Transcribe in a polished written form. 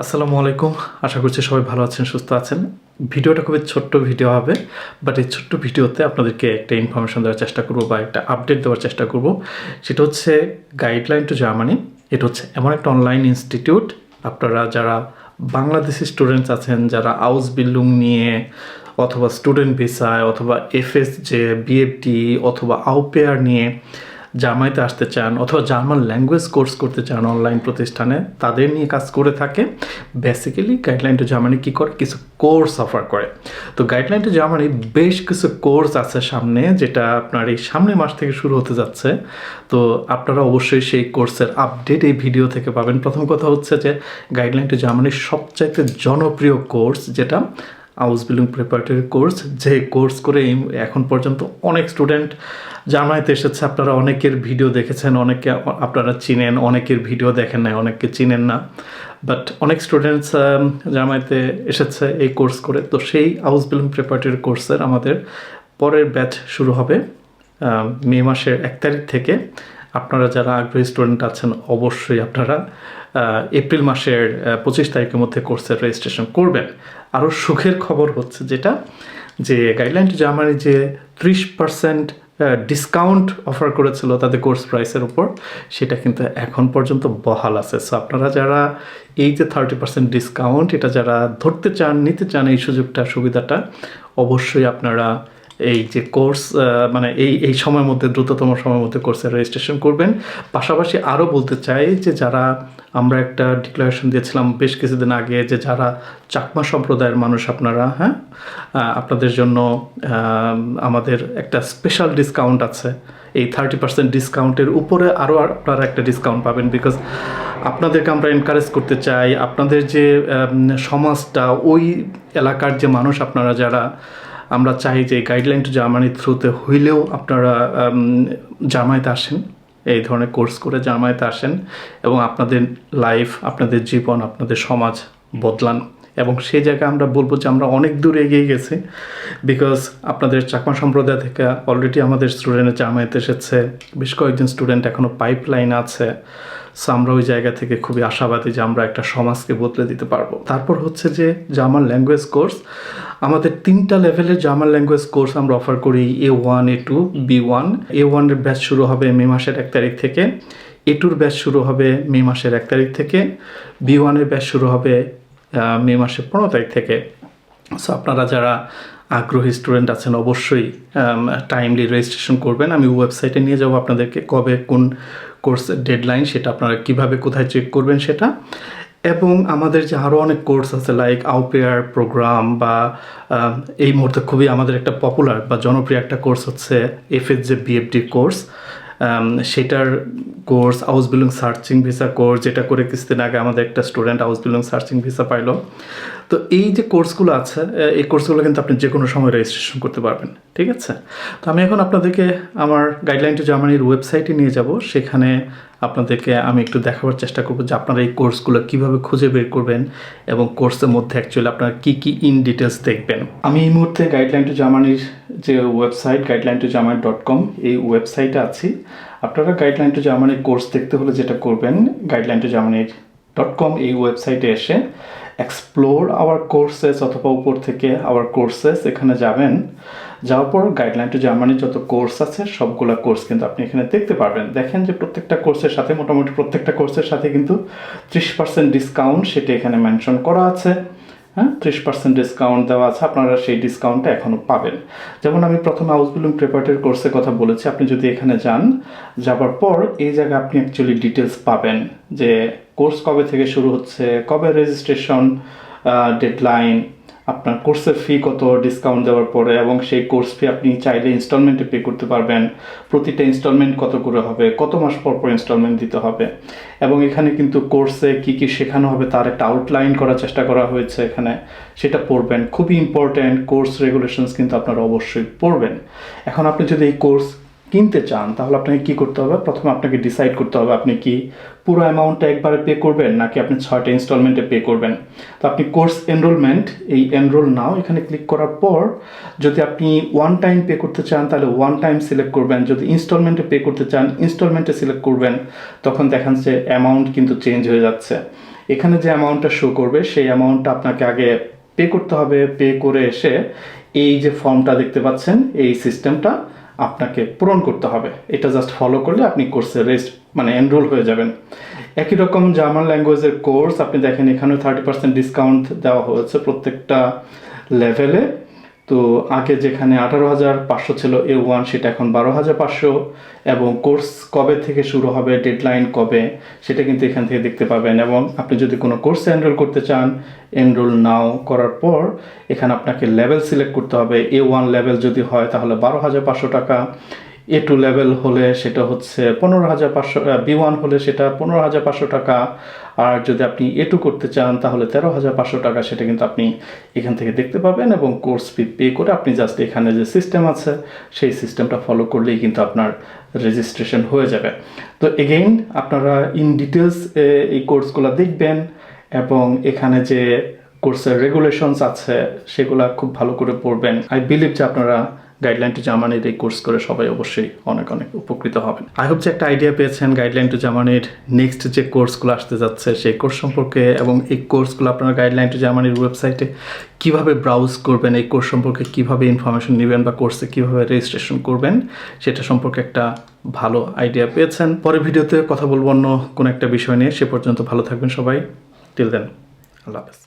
আসসালামু আলাইকুম। আশা করছি সবাই ভালো আছেন, সুস্থ আছেন। ভিডিওটা খুবই ছোট্ট ভিডিও হবে, বাট এই ছোট্ট ভিডিওতে আপনাদেরকে একটা ইনফরমেশন দেওয়ার চেষ্টা করব বা একটা আপডেট দেওয়ার চেষ্টা করব। সেটা হচ্ছে গাইডলাইন টু জার্মানি। এটা হচ্ছে এমন একটা অনলাইন ইনস্টিটিউট, আপনারা যারা বাংলাদেশি স্টুডেন্টস আছেন, যারা আউসবিল্ডিং নিয়ে অথবা স্টুডেন্ট ভিসায় অথবা এফএস যে বিএফটি অথবা আউপেয়ার নিয়ে জার্মানিতে আসতে চান অথবা জার্মান ল্যাঙ্গুয়েজ কোর্স করতে চান অনলাইন প্রতিষ্ঠানে, তাদের নিয়ে কাজ করে থাকে। বেসিক্যালি গাইডলাইন টু জার্মানি কী করে, কিছু কোর্স অফার করে। তো গাইডলাইন টু জার্মানি বেশ কিছু কোর্স আছে সামনে, যেটা আপনার এই সামনের মাস থেকে শুরু হতে যাচ্ছে। তো আপনারা অবশ্যই সেই কোর্সের আপডেট এই ভিডিও থেকে পাবেন। প্রথম কথা হচ্ছে যে গাইডলাইন টু জার্মানির সবচাইতে জনপ্রিয় কোর্স যেটা আউসবিল্ডিং প্রিপারেটরি কোর্স, যে কোর্স করে এখন পর্যন্ত অনেক স্টুডেন্ট জার্মানিতে এসেছে। আপনারা অনেকের ভিডিও দেখেছেন, অনেকে আপনারা চিনেন, অনেকের ভিডিও দেখেন না, অনেককে চিনেন না, বাট অনেক স্টুডেন্টস জার্মানিতে এসেছে এই কোর্স করে। তো সেই আউসবিল্ডিং প্রিপারেটরি কোর্সের আমাদের পরের ব্যাচ শুরু হবে মে মাসের 1 তারিখ থেকে। আপনারা যারা আগ্রহী স্টুডেন্ট আছেন অবশ্যই আপনারা এপ্রিল মাসের 25 তারিখের মধ্যে কোর্সের রেজিস্ট্রেশন করবেন। আরও সুখের খবর হচ্ছে যেটা, যে গাইডলাইন টু জার্মানি যে 30% ডিসকাউন্ট অফার করেছিল তাদের কোর্স প্রাইসের উপর, সেটা কিন্তু এখন পর্যন্ত বহাল আছে। সো আপনারা যারা এই যে 30% ডিসকাউন্ট, এটা যারা ধরতে চান, নিতে চান এই সুবিধাটা, অবশ্যই আপনারা এই যে কোর্স মানে এই সময়ের মধ্যে, দ্রুততম সময়ের মধ্যে কোর্সের রেজিস্ট্রেশন করবেন। পাশাপাশি আরও বলতে চাই যে যারা, আমরা একটা ডিক্লারেশন দিয়েছিলাম বেশ কিছুদিন আগে, যে যারা চাকমা সম্প্রদায়ের মানুষ আপনারা, আপনাদের জন্য আমাদের একটা স্পেশাল ডিসকাউন্ট আছে। এই 30% ডিসকাউন্টের উপরে আরও আপনারা একটা ডিসকাউন্ট পাবেন, বিকজ আপনাদেরকে আমরা এনকারেজ করতে চাই। আপনাদের যে সমাজটা, ওই এলাকার যে মানুষ আপনারা যারা, আমরা চাই যে গাইডলাইন টু জার্মানির থ্রুতে হইলেও আপনারা জার্মানিতে আসেন, এই ধরনের কোর্স করে জার্মানিতে আসেন এবং আপনাদের লাইফ, আপনাদের জীবন, আপনাদের সমাজ বদলান। এবং সেই জায়গায় আমরা বলবো যে আমরা অনেক দূর এগিয়ে গেছি, বিকজ আপনাদের চাকমা সম্প্রদায় থেকে অলরেডি আমাদের স্টুডেন্ট জার্মানিতে এসেছে, বেশ কয়েকজন স্টুডেন্ট এখনও পাইপলাইন আছে। সো আমরা ওই জায়গা থেকে খুবই আশাবাদী যে আমরা একটা সমাজকে বদলে দিতে পারবো। তারপর হচ্ছে যে জার্মান ল্যাঙ্গুয়েজ কোর্স, আমাদের 3টা লেভেলের জার্মান ল্যাঙ্গুয়েজ কোর্স আমরা অফার করি, A1, A2, B1। A1-এর ব্যাচ শুরু হবে মে মাসের 1 তারিখ থেকে, A2-র ব্যাচ শুরু হবে মে মাসের 1 তারিখ থেকে, B1-এর ব্যাচ শুরু হবে মে মাসের 15 তারিখ থেকে। সো আপনারা যারা আগ্রহী স্টুডেন্ট আছেন অবশ্যই টাইমলি রেজিস্ট্রেশন করবেন। আমি ওয়েবসাইটে নিয়ে যাব আপনাদেরকে, কবে কোন কোর্সের ডেডলাইন, সেটা আপনারা কিভাবে কোথায় চেক করবেন সেটা। এবং আমাদের যে আরও অনেক কোর্স আছে, লাইক আউপেয়ার প্রোগ্রাম, বা এই মুহূর্তে খুবই আমাদের একটা পপুলার বা জনপ্রিয় একটা কোর্স হচ্ছে এফএস যে বিএফডি কোর্স, সেটার কোর্স, আউসবিল্ডিং সার্চিং ভিসা কোর্স, যেটা করে কিছুদিন আগে আমাদের একটা স্টুডেন্ট আউসবিল্ডিং সার্চিং ভিসা পাইলো। তো এই যে কোর্সগুলো আছে, এই কোর্সগুলো কিন্তু আপনি যে কোনো সময় রেজিস্ট্রেশন করতে পারবেন, ঠিক আছে? তো আমি এখন আপনাদেরকে আমার গাইডলাইন টু জার্মানির ওয়েবসাইটে নিয়ে যাব। সেখানে আপনাদেরকে আমি একটু দেখাবার চেষ্টা করবো যে আপনারা এই কোর্সগুলো কীভাবে খুঁজে বের করবেন এবং কোর্সের মধ্যে অ্যাকচুয়ালি আপনারা কী কী ইন ডিটেলস দেখবেন। আমি এই মুহূর্তে গাইডলাইন টু জার্মানির যে ওয়েবসাইট guideline2germany.com, এই ওয়েবসাইটে আছি। আপনারা গাইডলাইন টু জার্মানির কোর্স দেখতে হলে যেটা করবেন, guideline2germany.com এই ওয়েবসাইটে এসে এক্সপ্লোর আওয়ার কোর্সেস অথবা উপর থেকে আওয়ার কোর্সেস এখানে যাবেন। যাওয়ার পর গাইডলাইন টু জার্মানির যত কোর্স আছে সবগুলো কোর্স কিন্তু আপনি এখানে দেখতে পারবেন। দেখেন যে প্রত্যেকটা কোর্সের সাথে, মোটামুটি প্রত্যেকটা কোর্সের সাথে কিন্তু 30% ডিসকাউন্ট সেটা এখানে মেনশন করা আছে। 30% ডিসকাউন্ট দেওয়া আছে, আপনারা সেই ডিসকাউন্টটা এখনও পাবেন। যেমন আমি প্রথমে আউসবিল্ডিং প্রিপারেটরি কোর্সের কথা বলেছি, আপনি যদি এখানে যাবার পর এই জায়গায় আপনি অ্যাকচুয়ালি ডিটেলস পাবেন যে কোর্স কবে থেকে শুরু হচ্ছে, কবে রেজিস্ট্রেশন ডেডলাইন, আপনার কোর্সের ফি কত ডিসকাউন্ট দেওয়ার পরে, এবং সেই কোর্স ফি আপনি চাইলে ইনস্টলমেন্টে পে করতে পারবেন। প্রতিটা ইনস্টলমেন্ট কত করে হবে, কত মাস পর পর ইনস্টলমেন্ট দিতে হবে, এবং এখানে কিন্তু কোর্সে কী কী শেখানো হবে তার একটা আউটলাইন করার চেষ্টা করা হয়েছে এখানে, সেটা পড়বেন। খুবই ইম্পর্ট্যান্ট কোর্স রেগুলেশনস কিন্তু আপনারা অবশ্যই পড়বেন। এখন আপনি যদি এই কোর্স কিনতে চান তাহলে আপনাকে কী করতে হবে, প্রথমে আপনাকে ডিসাইড করতে হবে আপনি কি পুরো অ্যামাউন্টটা একবারে পে করবেন নাকি আপনি 6টা ইনস্টলমেন্টে পে করবেন। তো আপনি কোর্স এনরোলমেন্ট, এই এনরোল নাও এখানে ক্লিক করার পর যদি আপনি ওয়ান টাইম পে করতে চান তাহলে ওয়ান টাইম সিলেক্ট করবেন, যদি ইনস্টলমেন্টে পে করতে চান ইনস্টলমেন্টে সিলেক্ট করবেন। তখন দেখেন যে অ্যামাউন্ট কিন্তু চেঞ্জ হয়ে যাচ্ছে। এখানে যে অ্যামাউন্টটা শো করবে সেই অ্যামাউন্টটা আপনাকে আগে পে করতে হবে। পে করে এসে এই যে ফর্মটা দেখতে পাচ্ছেন এই সিস্টেমটা আপনাকে পূরণ করতে হবে। এটা জাস্ট ফলো করলে আপনি কোর্সে এনরোল হয়ে যাবেন। একই রকম জার্মান ল্যাঙ্গুয়েজের কোর্স আপনি দেখেন এখানেও 30% ডিসকাউন্ট দেওয়া হয়েছে প্রত্যেকটা লেভেলে। তো আগে যেখানে 18,500 ছিল A1 সেটা এখন 12,500, এবং কোর্স কবে থেকে শুরু হবে, ডেডলাইন কবে, সেটা কিন্তু এখান থেকে দেখতে পাবেন। এবং আপনি যদি কোনো কোর্সে এনরোল করতে চান, এনরোল নাও করার পর এখানে আপনাকে লেভেল সিলেক্ট করতে হবে। A1 লেভেল যদি হয় তাহলে 12,500 টাকা, A2 লেভেল হলে সেটা হচ্ছে 15,500, B1 হলে সেটা 15,500 টাকা, আর যদি আপনি A2 করতে চান তাহলে 13,500 টাকা। সেটা কিন্তু আপনি এখান থেকে দেখতে পাবেন, এবং কোর্স ফি পে করে আপনি জাস্ট এখানে যে সিস্টেম আছে সেই সিস্টেমটা ফলো করলেই কিন্তু আপনার রেজিস্ট্রেশন হয়ে যাবে। তো এগেইন আপনারা ইন ডিটেলস এই কোর্সগুলো দেখবেন, এবং এখানে যে কোর্সের রেগুলেশনস আছে সেগুলা খুব ভালো করে পড়বেন। আই বিলিভ যে আপনারা গাইডলাইন টু জার্মানির এই কোর্স করে সবাই অবশ্যই অনেক অনেক উপকৃত হবেন। আই হোপ যে একটা আইডিয়া পেয়েছেন গাইডলাইন টু জার্মানির নেক্সট যে কোর্সগুলো আসতে যাচ্ছে সেই কোর্স সম্পর্কে, এবং এই কোর্সগুলো আপনারা গাইডলাইন টু জার্মানির ওয়েবসাইটে কিভাবে ব্রাউজ করবেন, এই কোর্স সম্পর্কে কিভাবে ইনফরমেশন নেবেন, বা কোর্সে কিভাবে রেজিস্ট্রেশন করবেন সেটা সম্পর্কে একটা ভালো আইডিয়া পেয়েছেন। পরের ভিডিওতে কথা বলবো অন্য কোনো একটা বিষয় নিয়ে। সে পর্যন্ত ভালো থাকবেন সবাই। টিল দেন, আল্লাহ হাফেজ।